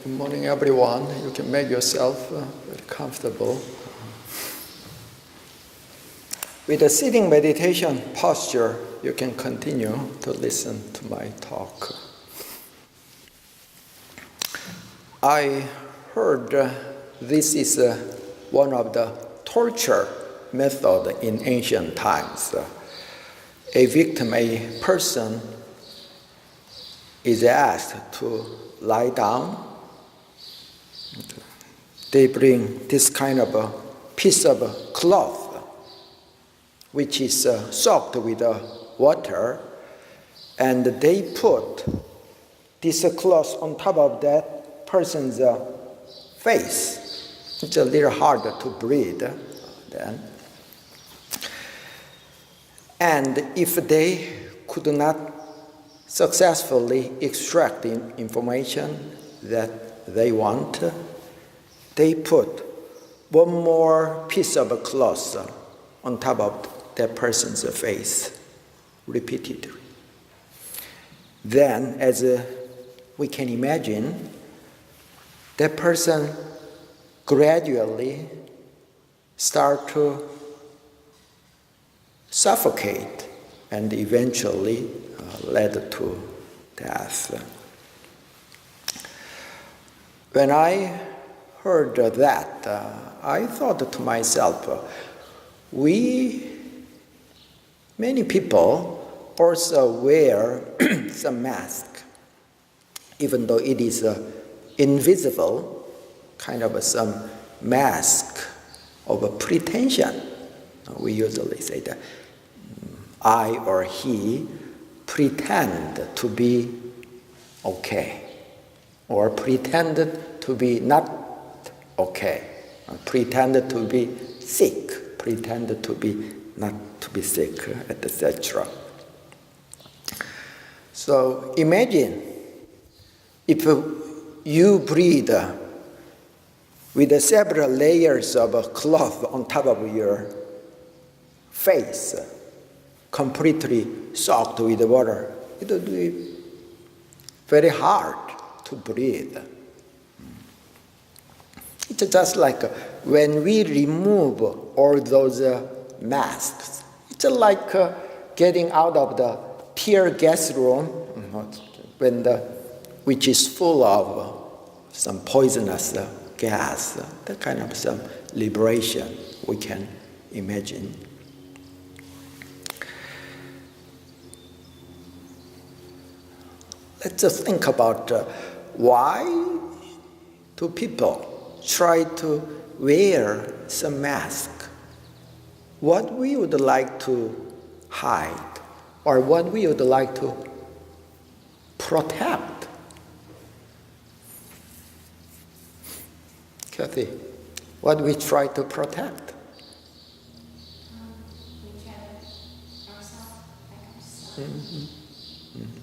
Good morning, everyone. You can make yourself very comfortable. With a sitting meditation posture, you can continue to listen to my talk. I heard this is one of the torture methods in ancient times. A victim, a person, is asked to lie down. They bring this kind of a piece of cloth, which is soaked with water, and they put this cloth on top of that person's face. It's a little harder to breathe then. And if they could not successfully extract the information that they want, they put one more piece of cloth on top of that person's face repeatedly. Then, as we can imagine, that person gradually start to suffocate and eventually led to death. When I heard that, I thought to myself, many people also wear some mask, even though it is invisible, kind of some mask of a pretension. We usually say that I or he pretend to be okay, or pretended to be not okay, pretended to be sick, pretended to be not to be sick, etc. So imagine if you breathe with several layers of cloth on top of your face, completely soaked with water. It would be very hard to breathe. It's just like when we remove all those masks, it's like getting out of the tear gas room, which is full of some poisonous gas, that kind of some liberation we can imagine. Let's just think about why do people try to wear some mask? What we would like to hide, or what we would like to protect. Kathy, what we try to protect? We can ourselves, like ourselves. Mm-hmm. Mm-hmm.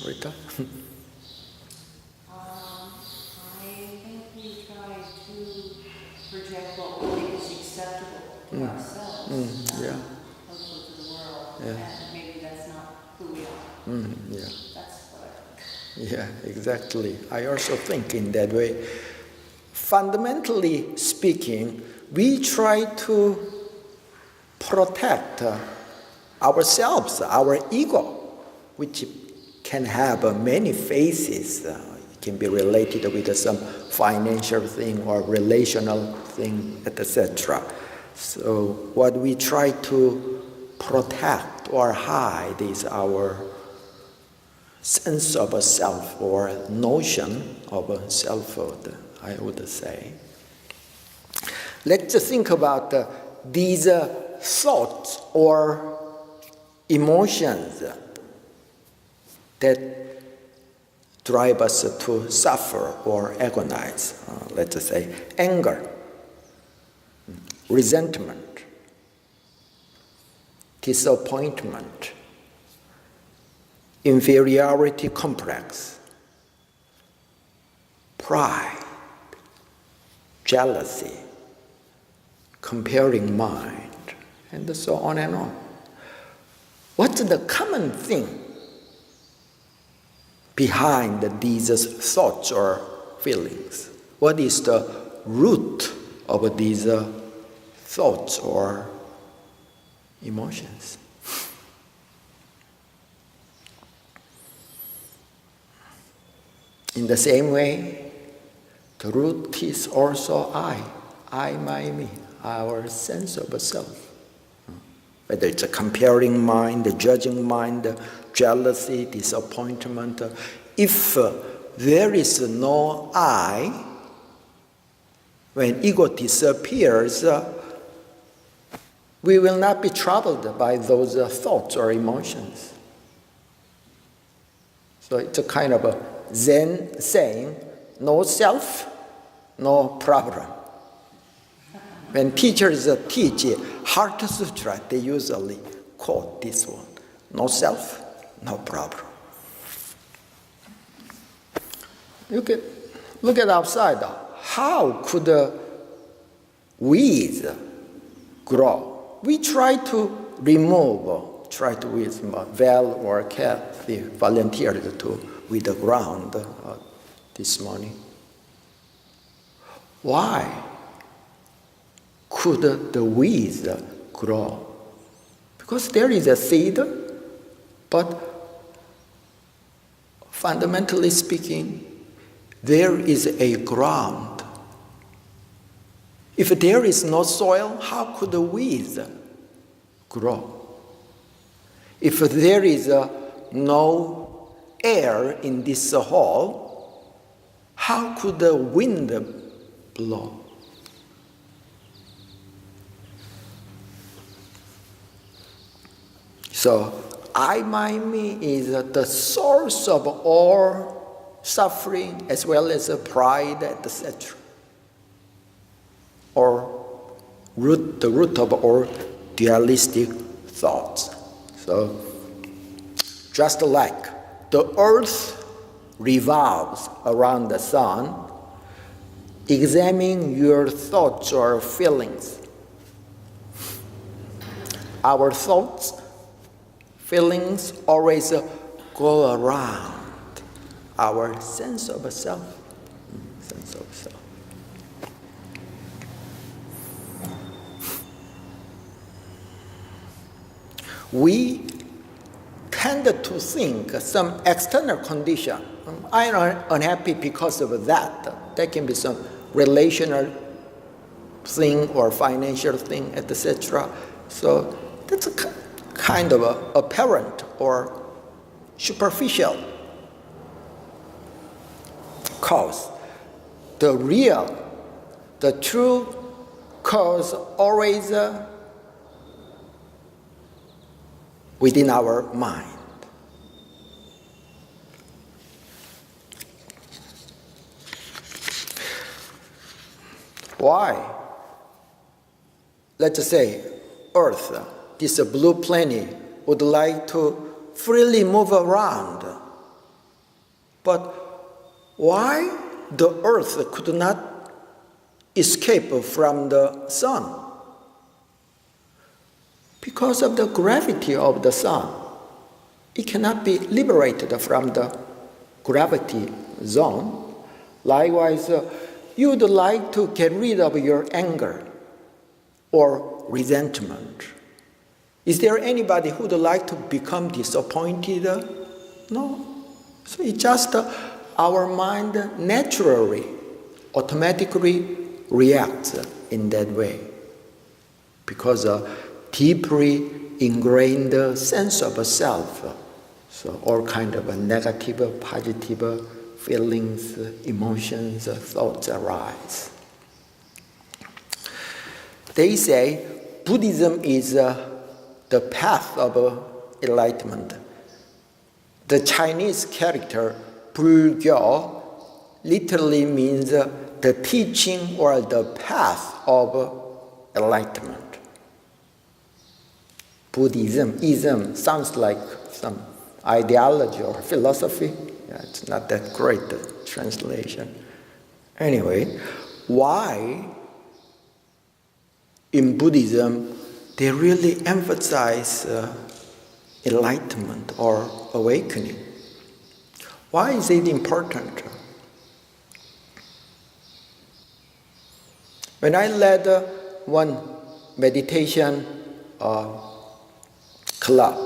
Rita? I think we try to project what we think is acceptable to ourselves, Yeah. also to the world, Yeah. and maybe that's not who we are. Yeah. That's what I think. Yeah, exactly. I also think in that way. Fundamentally speaking, we try to protect ourselves, our ego, which can have many faces. It can be related with some financial thing or relational thing, etc. So what we try to protect or hide is our sense of a self or notion of a selfhood, I would say. Let's think about these thoughts or emotions that drive us to suffer or agonize. Let's say anger, resentment, disappointment, inferiority complex, pride, jealousy, comparing mind, and so on and on. What's the common thing behind these thoughts or feelings? What is the root of these thoughts or emotions? In the same way, the root is also I, my, me, our sense of self. Whether it's a comparing mind, a judging mind, jealousy, disappointment. If there is no I, when ego disappears, we will not be troubled by those thoughts or emotions. So it's a kind of a Zen saying, no self, no problem. When teachers teach Heart Sutra, they usually quote this one. No self, no problem. Look at outside. How could weeds grow? We try to weeds, Val or Cat, they volunteered to weed the ground this morning. Why could the weeds grow? Because there is a seed, but fundamentally speaking, there is a ground. If there is no soil, how could the weeds grow? If there is no air in this hall, how could the wind blow? So, I, my, me is the source of all suffering as well as pride, etc. Or the root of all dualistic thoughts. So, just like the earth revolves around the sun, examine your thoughts or feelings. Our thoughts, feelings always go around our sense of self. We tend to think some external condition. I'm unhappy because of that. That can be some relational thing or financial thing, etc. So that's a kind of apparent or superficial cause. The true cause always within our mind. Why? Let's say Earth, this blue planet, would like to freely move around. But why the Earth could not escape from the sun? Because of the gravity of the sun. It cannot be liberated from the gravity zone. Likewise, you would like to get rid of your anger or resentment. Is there anybody who would like to become disappointed? No. So it's just our mind naturally, automatically reacts in that way. Because deeply ingrained sense of self. So all kind of negative, positive feelings, emotions, thoughts arise. They say Buddhism is the path of enlightenment. The Chinese character Bulgyo literally means the teaching or the path of enlightenment. Buddhism, ism sounds like some ideology or philosophy. Yeah, it's not that great translation. Anyway, why in Buddhism they really emphasize enlightenment or awakening? Why is it important? When I led one meditation club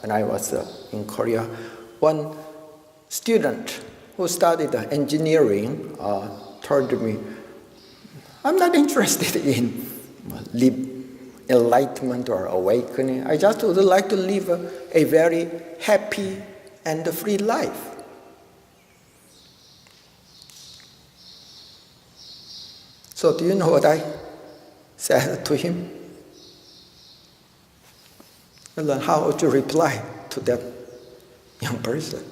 when I was in Korea, one student who studied engineering told me, I'm not interested in enlightenment or awakening. I just would like to live a very happy and free life. So do you know what I said to him? Well, how would you reply to that young person?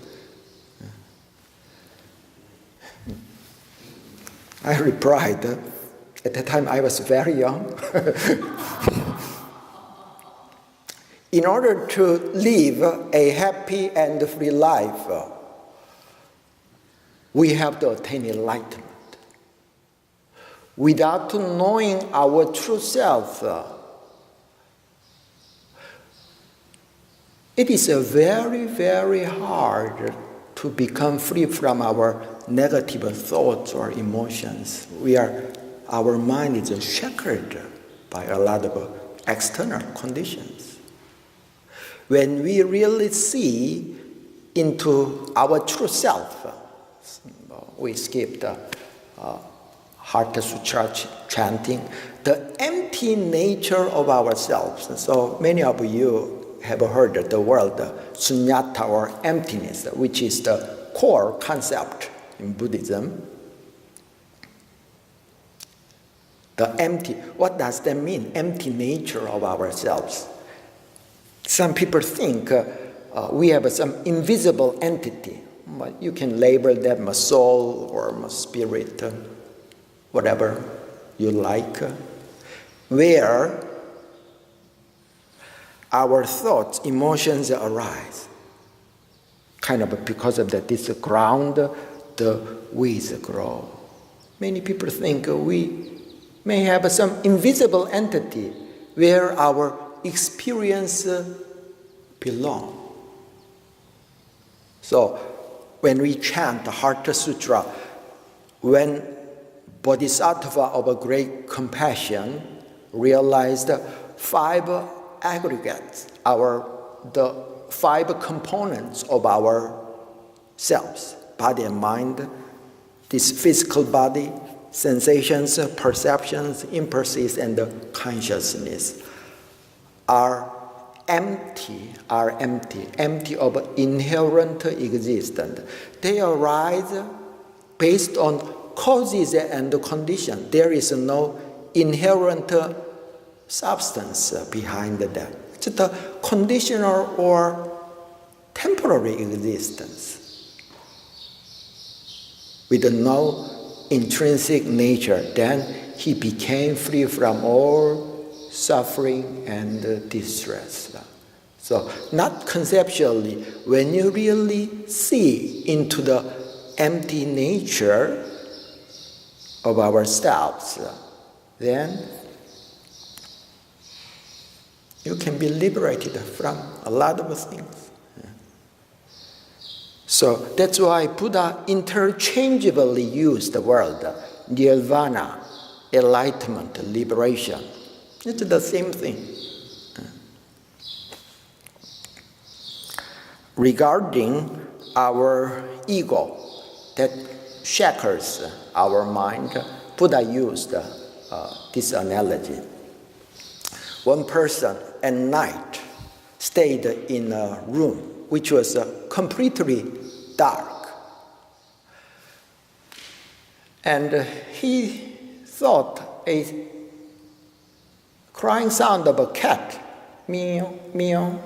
I replied, at that time I was very young. In order to live a happy and free life, we have to attain enlightenment. Without knowing our true self, it is very, very hard to become free from our negative thoughts or emotions. Our mind is shackled by a lot of external conditions. When we really see into our true self, we skip the Heart Sutra chanting, the empty nature of ourselves. So many of you have heard the word sunyata or emptiness, which is the core concept in Buddhism. The empty, what does that mean? Empty nature of ourselves. Some people think we have some invisible entity. You can label them a soul or a spirit, whatever you like, where our thoughts, emotions arise. Kind of because of that, this ground, the weeds grow. Many people think we may have some invisible entity where our experience belong. So when we chant the Heart Sutra, when Bodhisattva of a great compassion realized 5 aggregates, the 5 components of our selves, body and mind, this physical body, sensations, perceptions, impulses, and consciousness are empty of inherent existence. They arise based on causes and conditions. There is no inherent substance behind them. It's a conditional or temporary existence with no intrinsic nature. Then he became free from all suffering and distress. So not conceptually, when you really see into the empty nature of ourselves, then you can be liberated from a lot of things. So that's why Buddha interchangeably used the word nirvana, enlightenment, liberation. It's the same thing. Regarding our ego that shackles our mind, Buddha used this analogy. One person at night stayed in a room which was completely dark. And he thought a crying sound of a cat, meow, meow.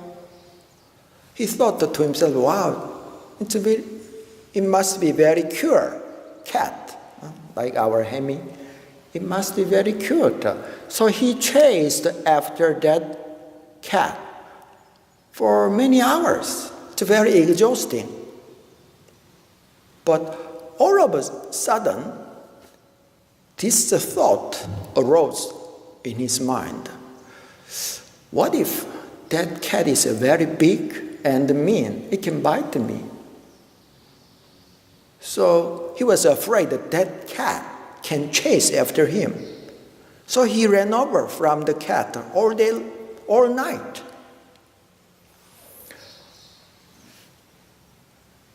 He thought to himself, wow, it must be very cute cat, like our Hemi. It must be very cute. So he chased after that cat for many hours. It's very exhausting. But all of a sudden, this thought arose in his mind. What if that cat is very big and mean? It can bite me. So he was afraid that that cat can chase after him. So he ran over from the cat all day, all night.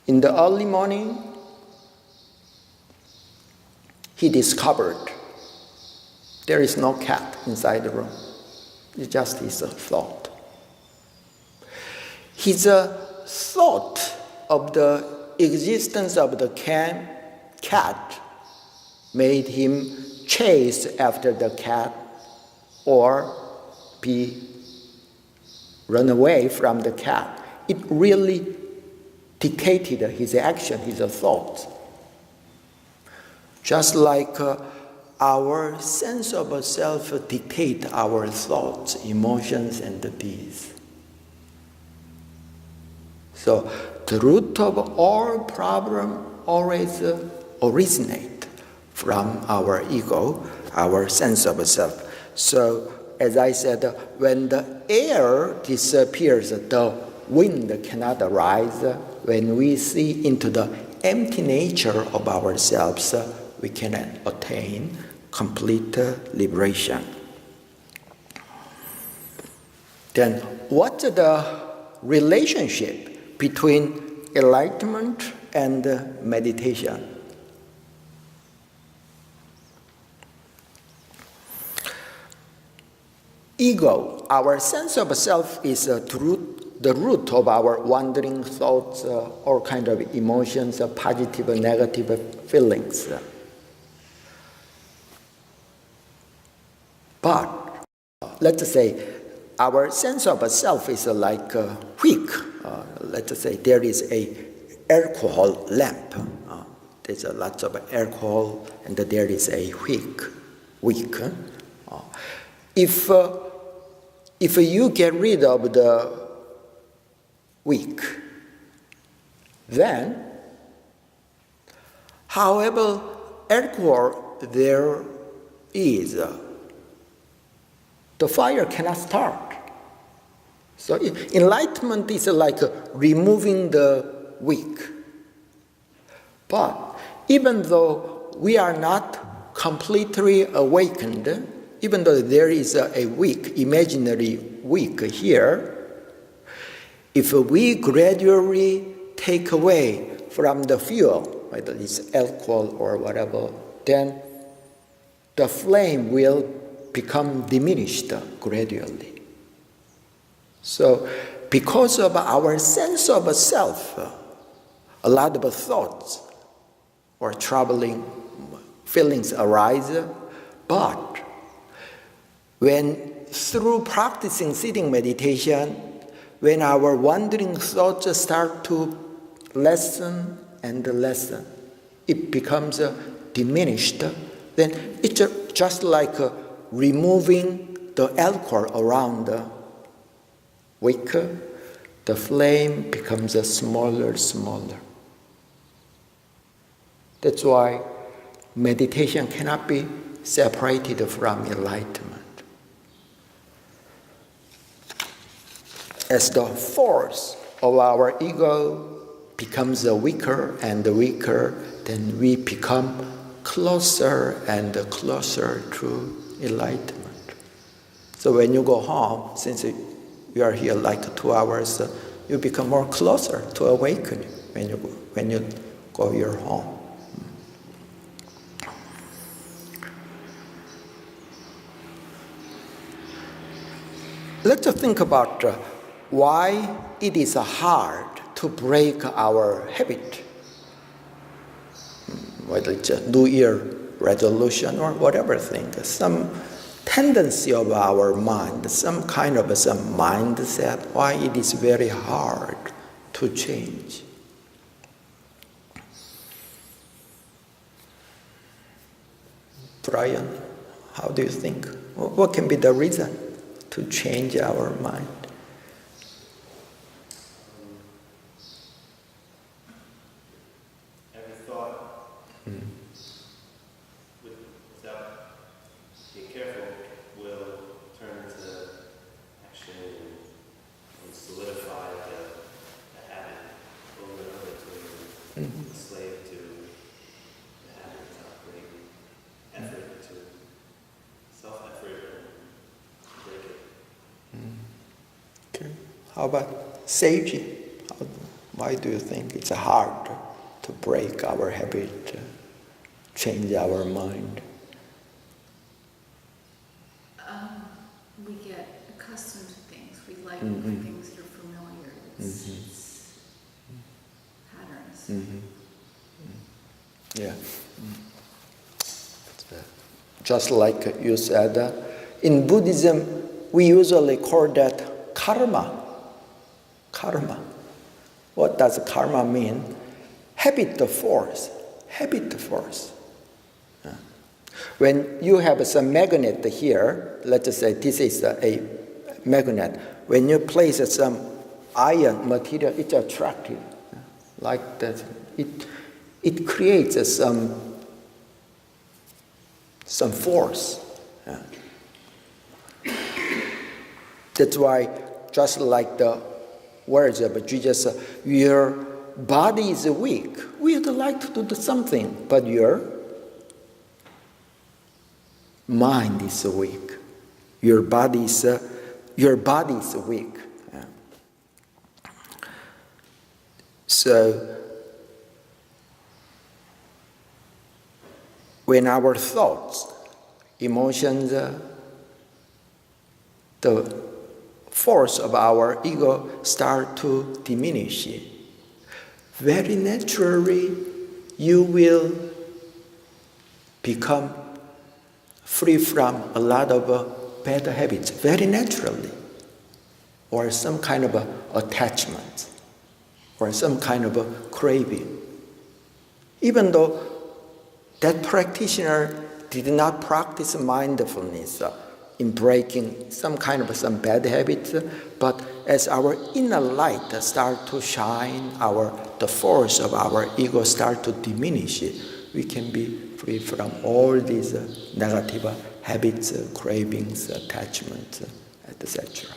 In the early morning, he discovered there is no cat inside the room. It's just his thought. His thought of the existence of the cat made him chase after the cat or run away from the cat. It really dictated his action, his thoughts. Just like our sense of self dictate our thoughts, emotions, and deeds. So the root of all problem always originate from our ego, our sense of self. So as I said, when the air disappears, the wind cannot arise. When we see into the empty nature of ourselves, we can attain complete liberation. Then what's the relationship between enlightenment and meditation? Ego, our sense of self, is the root of our wandering thoughts, all kind of emotions, positive and negative feelings. But let's say our sense of self is like a wick. Let's say there is a alcohol lamp. There's lots of alcohol, and there is a wick. If you get rid of the wick, then, however alcohol there is, the fire cannot start. So enlightenment is like removing the wick. But even though we are not completely awakened, even though there is a wick, imaginary wick here, if we gradually take away from the fuel, whether it's alcohol or whatever, then the flame will become diminished gradually. So because of our sense of self, a lot of thoughts or troubling feelings arise, but when through practicing sitting meditation, when our wandering thoughts start to lessen and lessen, it becomes diminished, then it's just like removing the alcohol around the wick, the flame becomes smaller. That's why meditation cannot be separated from enlightenment. As the force of our ego becomes weaker and weaker, then we become closer and closer to enlightenment. So when you go home, since you are here like 2 hours, you become more closer to awakening when you go your home. Let's think about why it is hard to break our habit, whether it's a New Year resolution or whatever thing, some tendency of our mind, some kind of some mindset, why it is very hard to change. Brian, how do you think? What can be the reason to change our mind? Every thought, without being careful, will turn into action and solidify the habit over and over until you're enslaved to How about sage? Why do you think it's hard to break our habit, change our mind? We get accustomed to things. We like things that are familiar. It's patterns. Yeah. Just like you said, in Buddhism, we usually call that karma. Karma. What does karma mean? Habit force. Habit force. When you have some magnet here, let's say this is a magnet. When you place some iron material, it's attractive. Like that. It creates some force. That's why, just like the words of Jesus, your body is weak. We would like to do something, but your mind is weak. Your body is weak. So, when our thoughts, emotions, the force of our ego start to diminish, very naturally you will become free from a lot of bad habits, very naturally, or some kind of attachment, or some kind of craving. Even though that practitioner did not practice mindfulness in breaking some bad habits, but as our inner light start to shine, the force of our ego start to diminish, we can be free from all these negative habits, cravings, attachments, etc.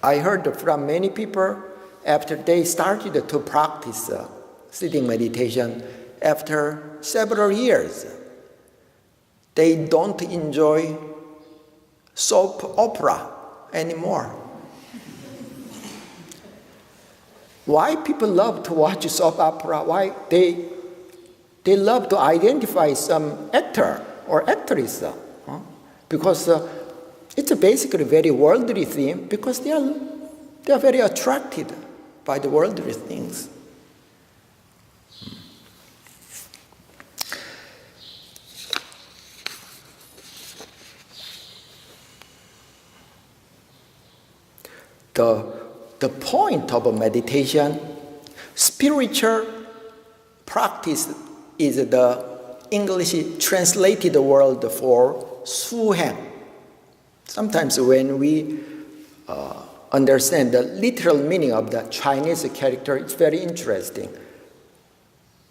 I heard from many people, after they started to practice sitting meditation, after several years, they don't enjoy soap opera anymore. Why people love to watch soap opera? Why they love to identify some actor or actress? Because it's basically very worldly thing, because they are very attracted by the worldly things. The point of meditation, spiritual practice, is the English translated word for suheng. Sometimes when we understand the literal meaning of the Chinese character, it's very interesting.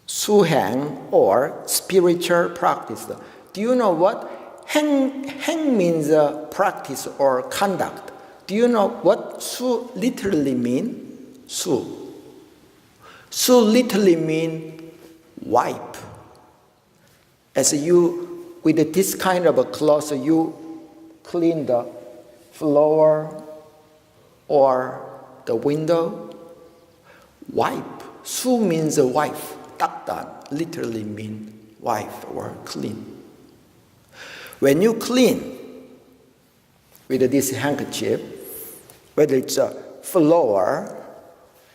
Suheng, or spiritual practice. Do you know what? Heng means practice or conduct. Do you know what su literally mean? Su. Su literally mean wipe. As you, with this kind of a cloth, you clean the floor or the window. Wipe. Su means wife. Takdan literally mean wife or clean. When you clean with this handkerchief, whether it's a floor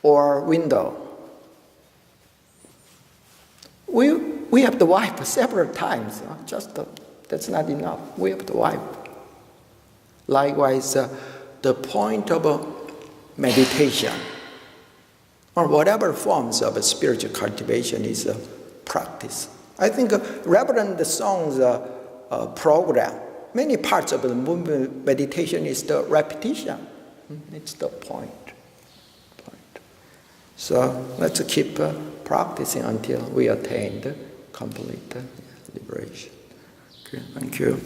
or window, we have to wipe several times. That's not enough. We have to wipe. Likewise, the point of meditation or whatever forms of spiritual cultivation is practice. I think Reverend Song's program, many parts of the movement meditation is the repetition. It's the point. So let's keep practicing until we attain complete liberation. Okay, thank you.